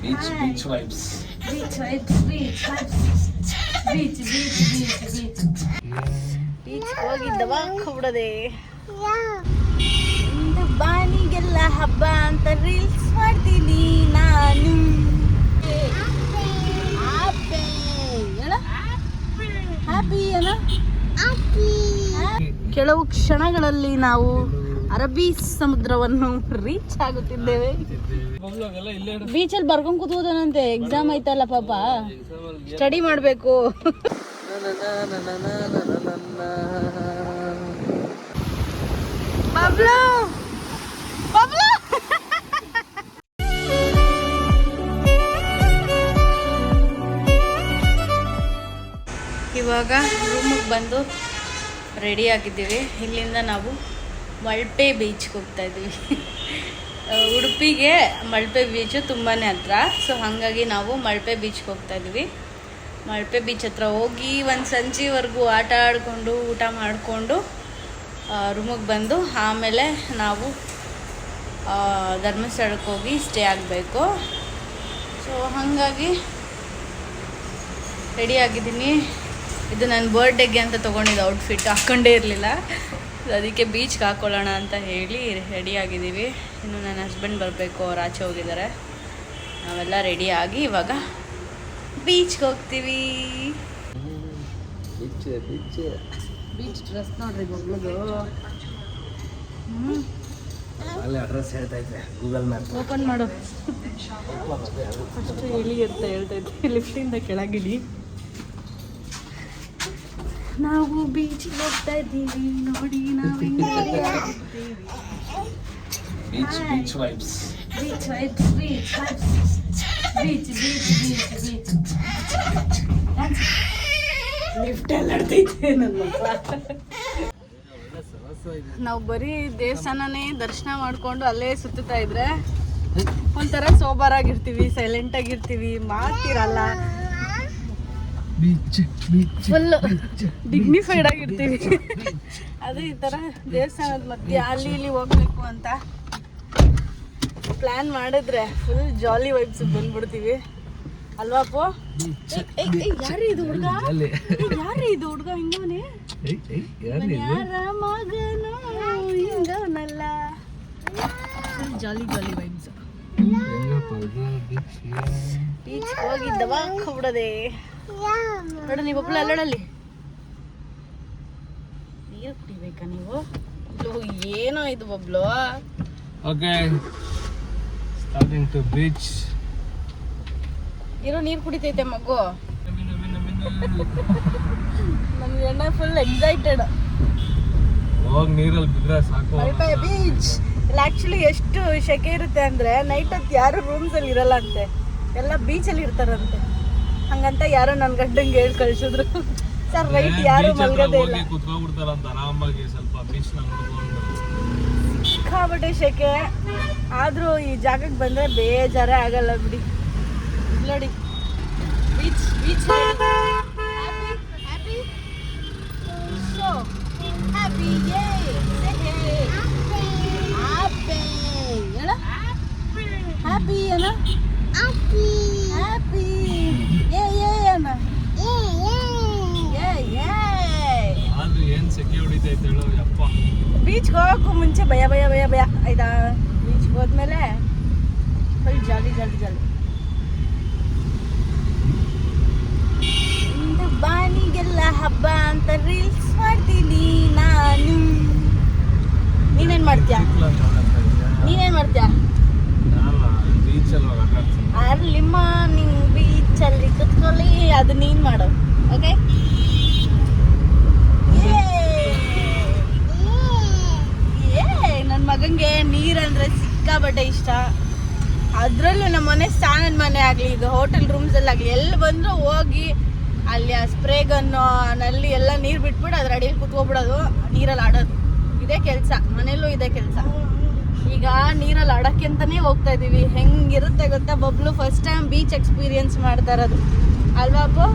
Beach, beach vibes. Beach vibes, beach vibes. Beach, beach, beach, beach. Beach ಹೋಗಿದ್ದವ ಬಿಡದೆ. ಇಂದು ಬಾನಿಗೆಲ್ಲ ಹಬ್ಬ ಅಂತ reels ಮಾಡ್ತೀನಿ ನಾನು. ಹ್ಯಾಪಿ ಏನ? ಕೆಲವು ಕ್ಷಣಗಳಲ್ಲಿ ನಾವು ಅರಬ್ಬಿ ಸಮುದ್ರವನ್ನು ರೀಚ್ ಆಗುತ್ತಿದ್ದೇವೆ. ಬೀಚಲ್ಲಿ ಬರ್ಕೊಂಡ್ ಕೂತ್ಕೋದನಂತೆ, ಎಕ್ಸಾಮ್ ಐತಲ್ಲ ಪಾಪ, ಸ್ಟಡಿ ಮಾಡ್ಬೇಕು. ಬಬ್ಲು ಬಬ್ಲು ಇವಾಗ ರೂಮಿಗೆ ಬಂದು ರೆಡಿ ಆಗಿದ್ದೀವಿ. ಇಲ್ಲಿಂದ ನಾವು ಮಲ್ಪೆ ಬೀಚ್ಗೆ ಹೋಗ್ತಾ ಇದ್ದೀವಿ. ಉಡುಪಿಗೆ ಮಲ್ಪೆ ಬೀಚು ತುಂಬಾ ಹತ್ರ. ಸೊ ಹಾಗಾಗಿ ನಾವು ಮಲ್ಪೆ ಬೀಚ್ಗೆ ಹೋಗ್ತಾ ಇದ್ದೀವಿ. ಮಲ್ಪೆ ಬೀಚ್ ಹತ್ರ ಹೋಗಿ ಒಂದು ಸಂಜೆವರೆಗೂ ಆಟ ಆಡಿಕೊಂಡು ಊಟ ಮಾಡಿಕೊಂಡು ರೂಮಿಗೆ ಬಂದು ಆಮೇಲೆ ನಾವು ಧರ್ಮಸ್ಥಳಕ್ಕೆ ಹೋಗಿ ಸ್ಟೇ ಆಗಬೇಕು. ಸೊ ಹಾಗಾಗಿ ರೆಡಿ ಆಗಿದ್ದೀನಿ. ಇದು ನನ್ನ ಬರ್ಡೇಗೆ ಅಂತ ತೊಗೊಂಡಿದ್ದು ಔಟ್ಫಿಟ್, ಹಾಕ್ಕೊಂಡೇ ಇರಲಿಲ್ಲ. ಅದಕ್ಕೆ ಬೀಚ್ಗೆ ಹಾಕ್ಕೊಳ್ಳೋಣ ಅಂತ ಹೇಳಿ ರೆಡಿ ಆಗಿದ್ದೀವಿ. ಇನ್ನು ನನ್ನ ಹಸ್ಬೆಂಡ್ ಬರಬೇಕು, ಅವ್ರು ಆಚೆ ಹೋಗಿದ್ದಾರೆ. ನಾವೆಲ್ಲ ರೆಡಿ ಆಗಿ ಇವಾಗ ಬೀಚ್ಗೆ ಹೋಗ್ತೀವಿ. ಬೀಚ್ ಡ್ರೆಸ್ ನೋಡ್ರಿ ಮಗಳದು. ಅಲ್ಲಿ ಅಡ್ರೆಸ್ ಹೇಳ್ತಾ ಇದ್ದೆ, ಗೂಗಲ್ ಮ್ಯಾಪ್ ಓಪನ್ ಮಾಡು. ಫಸ್ಟ್ ಇಳಿ ಅಂತ ಹೇಳ್ತಾ ಇದ್ದೆ, ಲಿಫ್ಟಿಂದ ಕೆಳಗಿಳಿ. ನಾವು ಬೀಚಿಗೆ ಹೋಗ್ತಾ ಇದ್ದೀವಿ ನೋಡಿ. ನಾವು beach beach vibes. Beach vibes, beach vibes, beach beach beach beach. Lift ಎಲ್ಲ ಆಡ್ತೈತೆ ನನ್ನ ಮಕ್ಕಳ. ನಾವು ಬರೀ ದೇವಸ್ಥಾನನೇ ದರ್ಶನ ಮಾಡ್ಕೊಂಡು ಅಲ್ಲೇ ಸುತ್ತಾ ಇದ್ರೆ ಒಂಥರ ಸೋಬರ್ ಆಗಿರ್ತೀವಿ, ಸೈಲೆಂಟ್ ಆಗಿರ್ತೀವಿ, ಮಾತಿರಲ್ಲ, ಫುಲ್ ಡಿಗ್ನಿಫೈಡ್ ಆಗಿರ್ತೀವಿ. ಅದು ಈ ಥರ ದೇವಸ್ಥಾನದ ಮಧ್ಯೆ ಅಲ್ಲಿ ಇಲ್ಲಿ ಹೋಗ್ಬೇಕು ಅಂತ ಪ್ಲ್ಯಾನ್ ಮಾಡಿದ್ರೆ ಫುಲ್ ಜಾಲಿ ವೈಬ್ಸ್ ಬಂದ್ಬಿಡ್ತೀವಿ ಅಲ್ವಾಪು? ಯಾರು ಇದು ಹುಡುಗ? ಯಾರು ಇದು ಹುಡುಗ? ಹಿಂಗವನೇ ಯಾರ ಮಗನು ಹಿಂಗವನಲ್ಲ. ಫುಲ್ ಜಾಲಿ ಜಾಲಿ ವೈಬ್ಸ್. ಬೀಚ್ ಹೋಗಿದ್ದವ ಬಿಡದೆ. ನೋಡ ನೀವು ಒಬ್ಬಳು ಅಲ್ಲಡಲ್ಲಿ ನೀರು ಕುಡಿಬೇಕಾ ನೀವು? ಏನೋ ಇದು ಒಬ್ಳು. Okay, starting to beach. ಇರೋ ನೀರು ಕುಡಿತೈತೆ ಮಗು. ನಮ್ಗೆ ಎಣ್ಣೆ ಫುಲ್ ಎಕ್ಸೈಟೆಡ್. ಹೋಗಿ ನೀರಲ್ಲಿ ಬಿದ್ರೆ ಸಾಕು. ಮಲ್ಪೆ ಬೀಚ್ ಇಲ್ಲಿ ಆ್ಯಕ್ಚುಲಿ ಎಷ್ಟು ಶೆಕೆ ಇರುತ್ತೆ ಅಂದರೆ ನೈಟ್ ಹೊತ್ತು ಯಾರು ರೂಮ್ಸಲ್ಲಿ ಇರಲ್ಲ ಅಂತೆ, ಎಲ್ಲ ಬೀಚಲ್ಲಿ ಇರ್ತಾರಂತೆ. ಹಂಗಂತ ಯಾರೋ ನನ್ನ ಗಂಡಂಗೆ ಹೇಳಿ ಕಳ್ಸಿದ್ರು. ಸರ್ ರೈಟ್, ಯಾರು ಮಲ್ಗೋದೇ ಇಲ್ಲ, ಕುತ್ಕೊಂಡ್ಬಿಡ್ತಾರಂತ ಆರಾಮಾಗಿ ಸ್ವಲ್ಪ ಬೀಚ್ನ ನೋಡ್ಕೊಂಡು. ಸಿಕ್ಕಾಬಟ್ಟೆ ಶೆಕೆ. ಆದರೂ ಈ ಜಾಗಕ್ಕೆ ಬಂದರೆ ಬೇಜಾರೇ ಆಗಲ್ಲ ಬಿಡಿ. ನೋಡಿ beach beach happy so happy ಹೇಳ ಹ್ಯಾಪಿ ಅಣ್ಣ, ಹ್ಯಾಪಿ ಹ್ಯಾಪಿ ಅಣ್ಣ. ಏನ್ ಸೆಕೆ ಹೊಡಿತೈತೆ ಹೇಳು ಯಪ್ಪ. ಬೀಚ್ಗೆ ಹೋಗೋಕ್ಕೂ ಮುಂಚೆ ಭಯ ಭಯ ಭಯ ಭಯ ಆಯ್ತಾ? ಬೀಚ್ಗೆ ಹೋದ್ಮೇಲೆ ಫುಲ್ ಜಾಲಿ ಜಾಲಿ ಜಾಲಿ. ಇಂದು ಬಾನಿಗೆಲ್ಲ ಹಬ್ಬ ಅಂತ ರೀಲ್ಸ್ ಮಾಡ್ತೀನಿ ನಾನು. ನೀನೇನ್ ಮಾಡ್ತೀಯ? ನೀನೇನ್ ಮಾಡ್ತೀಯ? ಅರ್ಲಿಮ್ಮ ನಿಂಗೆ ಬೀಚಲ್ಲಿ ಕುತ್ಕೊಳ್ಳಿ, ಅದು ನೀನು ಮಾಡು. ಓಕೆ, ನನ್ನ ಮಗಂಗೆ ನೀರಂದ್ರೆ ಸಿಕ್ಕಾಬಟ್ಟೆ ಇಷ್ಟ. ಅದರಲ್ಲೂ ನಮ್ಮ ಮನೆ ಸ್ನಾನದ ಮನೆ ಆಗಲಿ, ಇದು ಹೋಟೆಲ್ ರೂಮ್ಸಲ್ಲಾಗಲಿ, ಎಲ್ಲಿ ಬಂದರೂ ಹೋಗಿ ಅಲ್ಲಿ ಆ ಸ್ಪ್ರೇ ಗನ್ನು ನಲ್ಲಿ ಎಲ್ಲ ನೀರು ಬಿಟ್ಬಿಟ್ಟು ಅದ್ರ ಅಡಿಯಲ್ಲಿ ಕುತ್ಕೊಬಿಡೋದು, ನೀರಲ್ಲಿ ಆಡೋದು. ಇದೇ ಕೆಲಸ, ಮನೇಲೂ ಇದೇ ಕೆಲಸ. ಈಗ ನೀರಲ್ಲಿ ಆಡೋಕ್ಕೆ ಅಂತಲೇ ಹೋಗ್ತಾ ಇದ್ದೀವಿ. ಹೆಂಗಿರುತ್ತೆ ಗೊತ್ತಾ Bablu? First time beach experience ಮಾಡ್ತಾ ಇರೋದು ಅಲ್ವಾ ಅಪ್ಪು?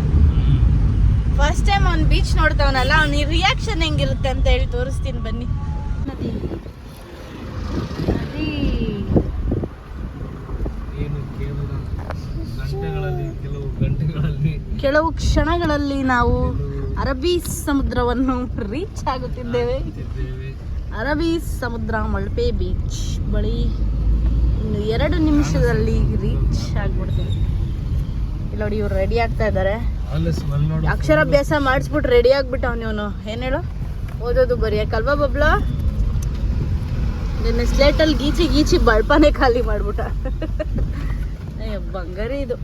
ಫಸ್ಟ್ ಟೈಮ್ ಅವ್ನು ಬೀಚ್ ನೋಡ್ತಾವನಲ್ಲ, ಅವ್ನ ರಿಯಾಕ್ಷನ್ ಹೆಂಗಿರುತ್ತೆ ಅಂತ ಹೇಳಿ ತೋರಿಸ್ತೀನಿ ಬನ್ನಿ. ನದಿ ನದಿ ಕೆಲವು ಕ್ಷಣಗಳಲ್ಲಿ ನಾವು ಅರಬ್ಬಿ ಸಮುದ್ರವನ್ನು ರೀಚ್ ಆಗುತ್ತಿದ್ದೇವೆ. ಅರಬ್ಬಿ ಸಮುದ್ರ ಮಲ್ಪೆ ಬೀಚ್ ಬಳಿ ಇನ್ನು 2 ನಿಮಿಷದಲ್ಲಿ ರೀಚ್ ಆಗ್ಬಿಡ್ತೀವಿ. ಇಲ್ಲ ನೋಡಿ, ಇವ್ರು ರೆಡಿ ಆಗ್ತಾ ಇದ್ದಾರೆ. ಅಕ್ಷರಾಭ್ಯಾಸ ಮಾಡಿಸ್ಬಿಟ್ಟು ರೆಡಿ ಆಗ್ಬಿಟ್ಟು ಅವನು ಏನ್ ಹೇಳು, ಓದೋದು ಬರೆಯಕ್ಕಲ್ವಾ ಬಬ್ಲಾ? ನಿನ್ನೆ ಸ್ಲೇಟಲ್ಲಿ ಗೀಚಿ ಬಳ್ಪಾನೆ ಖಾಲಿ ಮಾಡ್ಬಿಟ್ಟ. ಬಂಗಾರಿ ಇದು.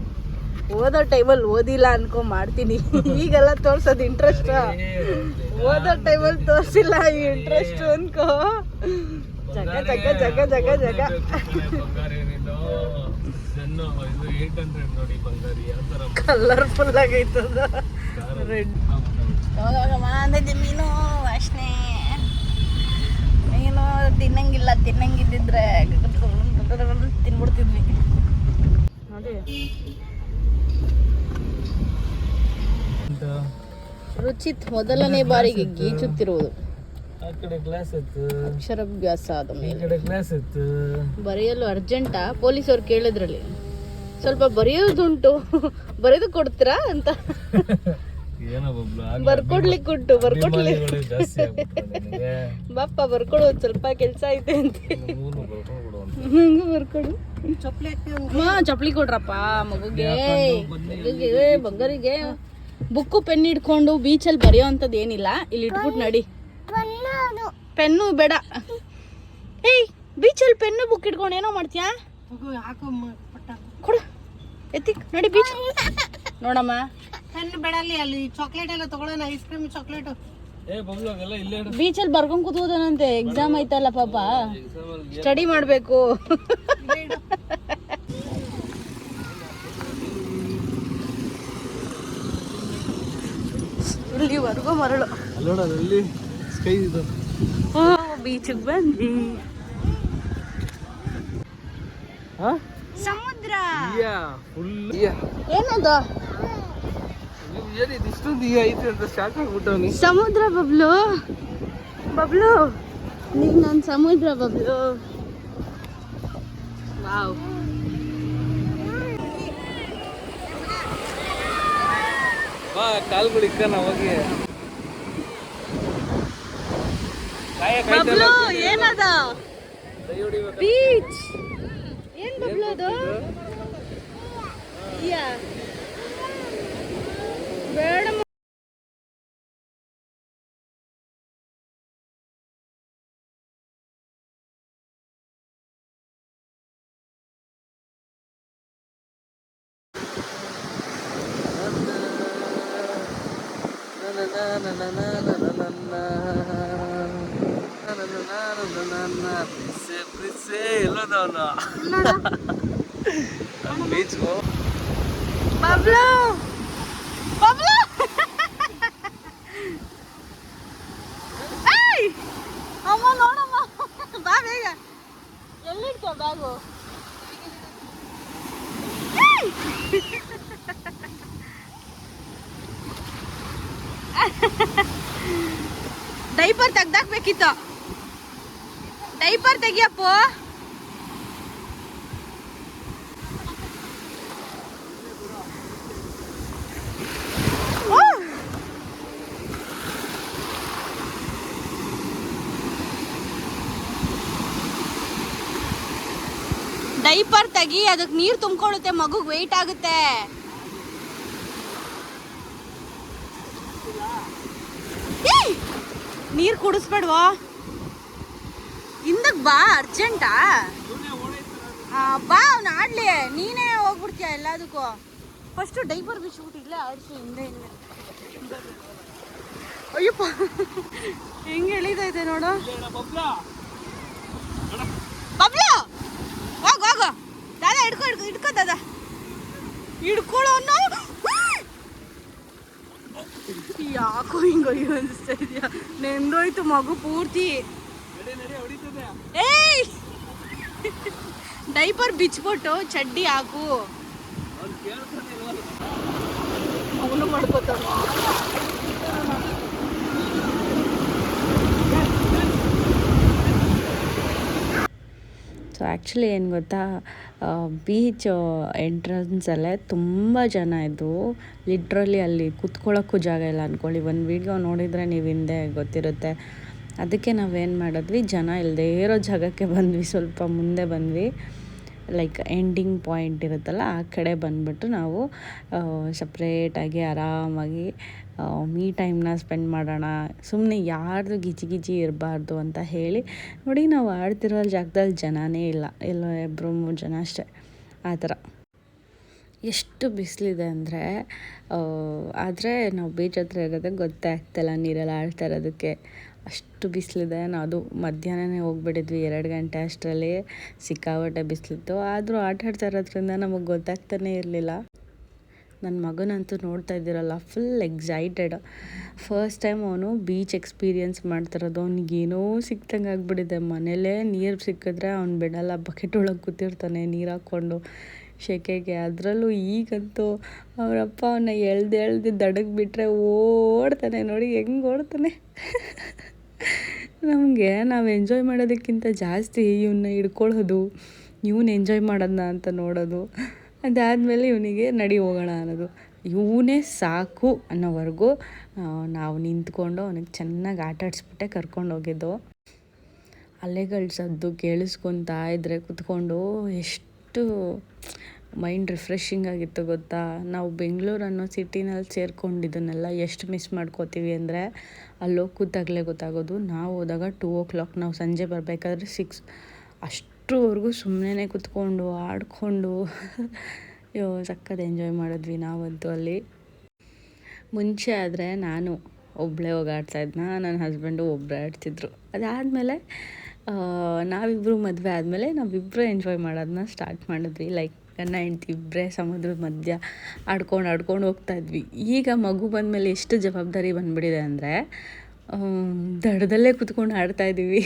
ಓದೋ ಟೈಮಲ್ಲಿ ಓದಿಲ್ಲ ಅನ್ಕೊ ಮಾಡ್ತೀನಿ, ಈಗೆಲ್ಲ ತೋರ್ಸೋದು ಇಂಟ್ರೆಸ್ಟ್. ಓದೋ ಟೈಮಲ್ಲಿ ತೋರ್ಸಿಲ್ಲ ಈ ಇಂಟ್ರೆಸ್ಟ್ ಅನ್ಕೋ. ಜಗ ಜಗ ಜಗ ಜಗ ಜಗ. Colourful ಆಗೈತದ red. ಅಂದಿದ್ದೆ ಮೀನು ವಾಸನೆ. ಮೀನು ತಿನ್ನಂಗಿದ್ದಿದ್ರೆ ತಿನ್ಬಿಡ್ತಿದ್ವಿ ನೋಡಿ. ರುಚಿತ್ ಮೊದಲನೇ ಬಾರಿಗೆ ಗೀಚುತ್ತಿರುವುದು. ಅಕ್ಷರಾಭ್ಯಾಸ ಆದ ಮೇಲೆ ಬರೆಯಲು ಅರ್ಜೆಂಟಾ? ಪೊಲೀಸವ್ರು ಕೇಳಿದ್ರಲ್ಲಿ ಸ್ವಲ್ಪ ಬರೆಯೋದುಂಟು, ಬರೆದು ಕೊಡ್ತೀರಾ ಅಂತ. ಬರ್ಕೊಡ್ಲಿಕ್ಕೆ ಉಂಟು, ಬಾಪ್ಪ ಬರ್ಕೊಡು, ಸ್ವಲ್ಪ ಕೆಲ್ಸ ಐತೆ ಅಂತ. ಹಂಗ ಬರ್ಕೊಡು. ಚಪ್ಲಿ ಕೊಡ್ರಪ್ಪ ಮಗುಗೆ. ಬಂಗಾರಿಗೆ ಬುಕ್ಕು ಪೆನ್ ಇಟ್ಕೊಂಡು ಬೀಚಲ್ಲಿ ಬರೆಯೋ ಅಂತದ್ ಏನಿಲ್ಲ. ಇಲ್ಲಿ ಇಟ್ಬಿಟ್ಟು ನಡಿ. ಪೆನ್ನು ಬೇಡ. ಏಯ್, ಬೀಚಲ್ಲಿ ಪೆನ್ನು ಬುಕ್ ಇಟ್ಕೊಂಡು ಏನೋ ಮಾಡ್ತೀಯಾ? ಕೊಡು, ಎತ್ತಿ ನಡಿ ಬೀಚ್. ನೋಡಮ್ಮ, ಪೆನ್ ಬೇಡ. ಅಲ್ಲಿ ಚಾಕ್ಲೇಟ್ ಎಲ್ಲ ತಗೊಳ್ಳೋಣ, ಐಸ್ ಕ್ರೀಮ್ ಚಾಕ್ಲೇಟ್. ಬೀಚಲ್ಲಿ ಬರ್ಕೊಂಡ್ ಕೂತ್ಕೋದನಂತೆ. ಎಕ್ಸಾಮ್ ಐತಲ್ಲ ಪಾಪ, ಸ್ಟಡಿ ಮಾಡ್ಬೇಕು. ಇಲ್ಲಿವರೆಗೂ ಮರಳು. ಬೀಚಿಗೆ ಬಂದ್ವಿ. ಸಮುದ್ರ ಏನದ? ಸಮುದ್ರ ಬಬ್ಲು, ನೀನ್ ನನ್ ಸಮುದ್ರ ಬಬ್ಲು. ವಾವ್. ಕಾಲ್ಗಳು ಇಕ್ಕ ಹೋಗಿ ಬಬ್ಲು ಏನದ? ಬೀಚ್ ಏನ್ ಬಬ್ಲು ಅದು? ಬೇಡ ಅಮ್ಮ ನೋಡಮ್ಮ, ಬಾ ಬೇಗ. ಎಲ್ಲಿಡ್ತೀಯ ಬ್ಯಾಗು? ಡೈಪರ್ ತೆಗ್ದಾಕ್ಬೇಕಿತ್ತು. ಡೈಪರ್ ತೆಗಿಯಪ್ಪ. ಡೈಪರ್ ತೆಗಿ, ಅದಕ್ಕೆ ನೀರು ತುಂಬಿಕೊಳ್ಳುತ್ತೆ, ಮಗುಗೆ ವೆಯ್ಟ್ ಆಗುತ್ತೆ. ನೀರು ಕುಡಿಸ್ಬೇಡ್ವಾ? ಹಿಂದಕ್ಕೆ ಬಾ, ಅರ್ಜೆಂಟಾ? ಬಾ, ಅವ್ನು ಆಡ್ಲಿ. ನೀನೇ ಹೋಗ್ಬಿಡ್ತೀಯ ಎಲ್ಲದಕ್ಕೂ. ಫಸ್ಟು ಡೈಪರ್ ಬಿಚ್ಬಿಟ್ಟು ಇಲ್ಲೇ ಆಡಿಸಿ ಹಿಂದೆ. ಅಯ್ಯಪ್ಪ, ಹೆಂಗೆ ಎಳಿತೈತೆ ನೋಡು. ಬಬ್ಲು ಹೋಗು. ದಾದಾ ಹಿಡ್ಕೋ ದಾದಾ, ಹಿಡ್ಕೊಳ್ಳೋ. ಯಾಕೋ ಹಿಂಗಯ್ಯೋ ಅನಿಸ್ತಾ ಇದೆಯಾ? ನೆಂದೋಯ್ತು ಮಗು ಪೂರ್ತಿ. ಏಯ್, ಡೈಪರ್ ಬಿಚ್ಬಿಟ್ಟು ಚಡ್ಡಿ ಹಾಕು. ಅವನು ಮಾಡ್ಕೋತಾನ. ಆ್ಯಕ್ಚುಲಿ ಏನು ಗೊತ್ತಾ, ಬೀಚ್ ಎಂಟ್ರೆನ್ಸಲ್ಲೇ ತುಂಬ ಜನ ಇದ್ದರು. ಲಿಟ್ರಲಿ ಅಲ್ಲಿ ಕೂತ್ಕೊಳ್ಳೋಕ್ಕೂ ಜಾಗ ಇಲ್ಲ ಅಂದ್ಕೊಳ್ಳಿ. ಒಂದು ವೀಡಿಯೋ ನೋಡಿದರೆ ನೀವು ಹಿಂದೆ ಗೊತ್ತಿರುತ್ತೆ. ಅದಕ್ಕೆ ನಾವೇನು ಮಾಡಿದ್ವಿ, ಜನ ಇಲ್ಲದೇ ಇರೋ ಜಾಗಕ್ಕೆ ಬಂದ್ವಿ, ಸ್ವಲ್ಪ ಮುಂದೆ ಬಂದ್ವಿ. ಲೈಕ್ ಎಂಡಿಂಗ್ ಪಾಯಿಂಟ್ ಇರುತ್ತಲ್ಲ ಆ ಕಡೆ ಬಂದುಬಿಟ್ಟು ನಾವು ಸಪ್ರೇಟಾಗಿ ಆರಾಮಾಗಿ ಮೀ ಟೈಮ್ನ ಸ್ಪೆಂಡ್ ಮಾಡೋಣ, ಸುಮ್ಮನೆ ಯಾರ್ದು ಗಿಜಿ ಇರಬಾರ್ದು ಅಂತ ಹೇಳಿ. ನೋಡಿ, ನಾವು ಆಡ್ತಿರೋ ಜಾಗದಲ್ಲಿ ಜನನೇ ಇಲ್ಲ, ಎಲ್ಲೋ 2-3 ಜನ ಅಷ್ಟೇ. ಆ ಥರ ಎಷ್ಟು ಬಿಸಿಲಿದೆ ಅಂದರೆ, ಆದರೆ ನಾವು ಬೀಚ್ ಹತ್ರ ಇರೋದಕ್ಕೆ ಗೊತ್ತೇ ಆಗ್ತಿಲ್ಲ ನೀರೆಲ್ಲ ಆಡ್ತಾ ಇರೋದಕ್ಕೆ. ಅಷ್ಟು ಬಿಸಿಲಿದೆ. ಅದು ಮಧ್ಯಾಹ್ನನೇ ಹೋಗ್ಬಿಟ್ಟಿದ್ವಿ, 2 ಗಂಟೆ ಅಷ್ಟರಲ್ಲಿ. ಸಿಕ್ಕಾಪಟ್ಟೆ ಬಿಸಿಲಿತ್ತು. ಆದರೂ ಆಡ್ತಾ ಇರೋದ್ರಿಂದ ನಮಗೆ ಗೊತ್ತಾಗ್ತಾನೇ ಇರಲಿಲ್ಲ. ನನ್ನ ಮಗನಂತೂ ನೋಡ್ತಾ ಇದ್ದೀರಲ್ಲ, ಫುಲ್ ಎಕ್ಸೈಟೆಡ್. ಫಸ್ಟ್ ಟೈಮ್ ಅವನು ಬೀಚ್ ಎಕ್ಸ್ಪೀರಿಯೆನ್ಸ್ ಮಾಡ್ತಿರೋದು. ಅವ್ನಿಗೇನೋ ಸಿಕ್ತಂಗೆ ಆಗ್ಬಿಟ್ಟಿದೆ. ಮನೇಲೇ ನೀರು ಸಿಕ್ಕಿದ್ರೆ ಅವ್ನು ಬಿಡಲ್ಲ, ಬಕೆಟ್ ಒಳಗೆ ಕೂತಿರ್ತಾನೆ ನೀರು ಹಾಕ್ಕೊಂಡು ಸೆಕೆಗೆ. ಅದರಲ್ಲೂ ಈಗಂತೂ ಅವರಪ್ಪ ಅವನ್ನ ಎಳ್ದು ದಡಕ್ಕೆ ಬಿಟ್ಟರೆ ಓಡ್ತಾನೆ. ನೋಡಿ ಹೆಂಗೆ ಓಡ್ತಾನೆ. ನಮಗೆ ನಾವು ಎಂಜಾಯ್ ಮಾಡೋದಕ್ಕಿಂತ ಜಾಸ್ತಿ ಇವನ್ನ ಹಿಡ್ಕೊಳ್ಳೋದು, ಇವನು ಎಂಜಾಯ್ ಮಾಡೋದನ್ನ ಅಂತ ನೋಡೋದು. ಅದಾದಮೇಲೆ ಇವನಿಗೆ ನಡಿ ಹೋಗೋಣ ಅನ್ನೋದು. ಇವನೇ ಸಾಕು ಅನ್ನೋವರೆಗೂ ನಾವು ನಿಂತ್ಕೊಂಡು ಅವನಿಗೆ ಚೆನ್ನಾಗಿ ಆಟಾಡಿಸ್ಬಿಟ್ಟೆ ಕರ್ಕೊಂಡೋಗಿದ್ದು. ಅಲೆಗಳ ಸದ್ದು ಕೇಳಿಸ್ಕೊತಾ ಇದ್ದರೆ ಕೂತ್ಕೊಂಡು ಎಷ್ಟು ಮೈಂಡ್ ರಿಫ್ರೆಶಿಂಗ್ ಆಗಿತ್ತು ಗೊತ್ತಾ. ನಾವು ಬೆಂಗಳೂರು ಅನ್ನೋ ಸಿಟಿನಲ್ಲಿ ಸೇರ್ಕೊಂಡಿದ್ದನ್ನೆಲ್ಲ ಎಷ್ಟು ಮಿಸ್ ಮಾಡ್ಕೋತೀವಿ ಅಂದರೆ, ಅಲ್ಲೋಗಿ ಕೂತಾಗಲೇ ಗೊತ್ತಾಗೋದು. ನಾವು ಹೋದಾಗ 2 o'clock, ನಾವು ಸಂಜೆ ಬರಬೇಕಾದ್ರೆ 6, ಅಷ್ಟರವರೆಗೂ ಸುಮ್ಮನೆ ಕೂತ್ಕೊಂಡು ಆಡಿಕೊಂಡು ಸಕ್ಕತ್ ಎಂಜಾಯ್ ಮಾಡಿದ್ವಿ ನಾವಂತೂ ಅಲ್ಲಿ. ಮುಂಚೆ ಆದರೆ ನಾನು ಒಬ್ಬಳೇ ಹೋಗಿ ಆಡ್ತಾಯಿದ್ನ, ನನ್ನ ಹಸ್ಬೆಂಡು ಒಬ್ಬರೇ ಆಡ್ತಿದ್ರು. ಅದಾದಮೇಲೆ ನಾವಿಬ್ಬರು ಮದುವೆ ಆದಮೇಲೆ ನಾವಿಬ್ಬರು ಎಂಜಾಯ್ ಮಾಡೋದನ್ನ ಸ್ಟಾರ್ಟ್ ಮಾಡಿದ್ವಿ. ಲೈಕ್ ಗಂಡ ಹೆಂಡ್ತಿ ಇಬ್ಬರೇ ಸಮುದ್ರದ ಮಧ್ಯ ಆಡ್ಕೊಂಡು ಹೋಗ್ತಾಯಿದ್ವಿ. ಈಗ ಮಗು ಬಂದಮೇಲೆ ಎಷ್ಟು ಜವಾಬ್ದಾರಿ ಬಂದುಬಿಟ್ಟಿದೆ ಅಂದರೆ, ದಡದಲ್ಲೇ ಕೂತ್ಕೊಂಡು ಆಡ್ತಾಯಿದ್ದೀವಿ.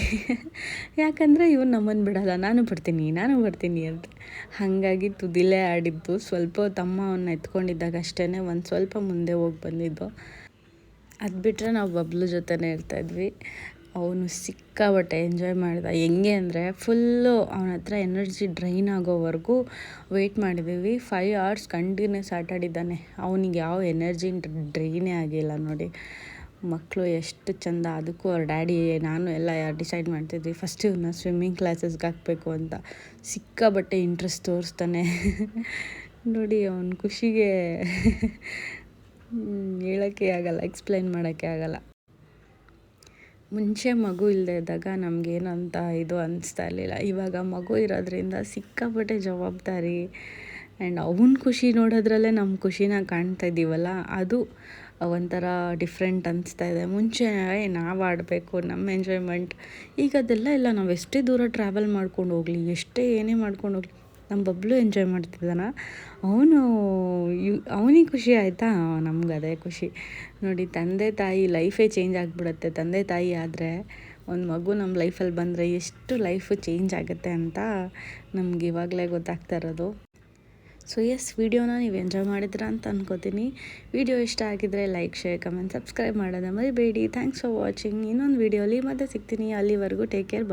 ಯಾಕಂದರೆ ಇವನು ನಮ್ಮನ್ನು ಬಿಡಲ್ಲ, ನಾನು ಬರ್ತೀನಿ ಅಂತ. ಹಾಗಾಗಿ ತುದಿಲೇ ಆಡಿದ್ದು. ಸ್ವಲ್ಪ ತಮ್ಮ ಅವನ್ನ ಎತ್ಕೊಂಡಿದ್ದಾಗ ಅಷ್ಟೇ ಒಂದು ಸ್ವಲ್ಪ ಮುಂದೆ ಹೋಗಿ ಬಂದಿದ್ದು. ಅದು ಬಿಟ್ಟರೆ ನಾವು ಬಬ್ಲು ಜೊತೆನೇ ಇರ್ತಾಯಿದ್ವಿ. ಅವನು ಸಿಕ್ಕಾಪಟ್ಟೆ ಎಂಜಾಯ್ ಮಾಡ್ದ. ಹೆಂಗೆ ಅಂದರೆ, ಫುಲ್ಲು ಅವನ ಹತ್ರ ಎನರ್ಜಿ ಡ್ರೈನ್ ಆಗೋವರೆಗೂ ವೆಯ್ಟ್ ಮಾಡಿದ್ದೀವಿ. 5 hours ಕಂಟಿನ್ಯೂಸ್ ಆಟಾಡಿದ್ದಾನೆ. ಅವನಿಗೆ ಯಾವ ಎನರ್ಜಿ ಡ್ರೈನೇ ಆಗಿಲ್ಲ ನೋಡಿ. ಮಕ್ಕಳು ಎಷ್ಟು ಚೆಂದ. ಅದಕ್ಕೂ ಅವ್ರ ಡ್ಯಾಡಿ ನಾನು ಎಲ್ಲ ಡಿಸೈಡ್ ಮಾಡ್ತಿದ್ವಿ ಫಸ್ಟ್ ಇವನ್ನ ಸ್ವಿಮ್ಮಿಂಗ್ ಕ್ಲಾಸಸ್ಗೆ ಹಾಕಬೇಕು ಅಂತ. ಸಿಕ್ಕಾಪಟ್ಟೆ ಇಂಟ್ರೆಸ್ಟ್ ತೋರಿಸ್ತಾನೆ. ನೋಡಿ ಅವನ ಖುಷಿಗೆ ಹೇಳೋಕ್ಕೆ ಆಗಲ್ಲ, ಎಕ್ಸ್ಪ್ಲೈನ್ ಮಾಡೋಕ್ಕೆ ಆಗಲ್ಲ. ಮುಂಚೆ ಮಗು ಇಲ್ಲದೆ ಇದ್ದಾಗ ನಮಗೇನು ಅಂತ ಇದು ಅನ್ನಿಸ್ತಾ ಇರಲಿಲ್ಲ. ಇವಾಗ ಮಗು ಇರೋದ್ರಿಂದ ಸಿಕ್ಕಾಪಟ್ಟೆ ಜವಾಬ್ದಾರಿ. ಆ್ಯಂಡ್ ಅವನ ಖುಷಿ ನೋಡೋದ್ರಲ್ಲೇ ನಮ್ಮ ಖುಷಿನ ಕಾಣ್ತಾ ಇದ್ದೀವಲ್ಲ, ಅದು ಒಂಥರ ಡಿಫ್ರೆಂಟ್ ಅನಿಸ್ತಾ ಇದೆ. ಮುಂಚೆ ನಾವು ಆಡಬೇಕು, ನಮ್ಮ ಎಂಜಾಯ್ಮೆಂಟ್. ಈಗ ಅದೆಲ್ಲ ಇಲ್ಲ. ನಾವು ಎಷ್ಟೇ ದೂರ ಟ್ರಾವೆಲ್ ಮಾಡ್ಕೊಂಡು ಹೋಗಲಿ, ಎಷ್ಟೇ ಏನೇ ಮಾಡ್ಕೊಂಡು ಹೋಗಲಿ, ನಮ್ಮ ಬಬ್ಲು ಎಂಜಾಯ್ ಮಾಡ್ತಿದ್ದಾನ. ಅವನಿಗೆ ಖುಷಿ ಆಯಿತಾ, ನಮ್ಗೆ ಅದೇ ಖುಷಿ. ನೋಡಿ, ತಂದೆ ತಾಯಿ ಲೈಫೇ ಚೇಂಜ್ ಆಗಿಬಿಡುತ್ತೆ. ತಂದೆ ತಾಯಿ ಆದರೆ ಒಂದು ಮಗು ನಮ್ಮ ಲೈಫಲ್ಲಿ ಬಂದರೆ ಎಷ್ಟು ಲೈಫು ಚೇಂಜ್ ಆಗುತ್ತೆ ಅಂತ ನಮ್ಗೆ ಇವಾಗಲೇ ಗೊತ್ತಾಗ್ತಾ ಇರೋದು. ಸೊ ಎಸ್, ವಿಡಿಯೋನ ನೀವು ಎಂಜಾಯ್ ಮಾಡಿದ್ರ ಅಂತ ಅನ್ಕೋತೀನಿ. ವಿಡಿಯೋ ಇಷ್ಟ ಆಗಿದ್ರೆ ಲೈಕ್, ಶೇರ್, ಕಮೆಂಟ್, ಸಬ್ಸ್ಕ್ರೈಬ್ ಮಾಡೋದ ಮರಿಬೇಡಿ. Thanks for watching. ಇನ್ನೊಂದು ವಿಡಿಯೋಲಿ ಮತ್ತೆ ಸಿಗ್ತೀನಿ. ಅಲ್ಲಿವರೆಗೂ ಟೇಕ್ ಕೇರ್.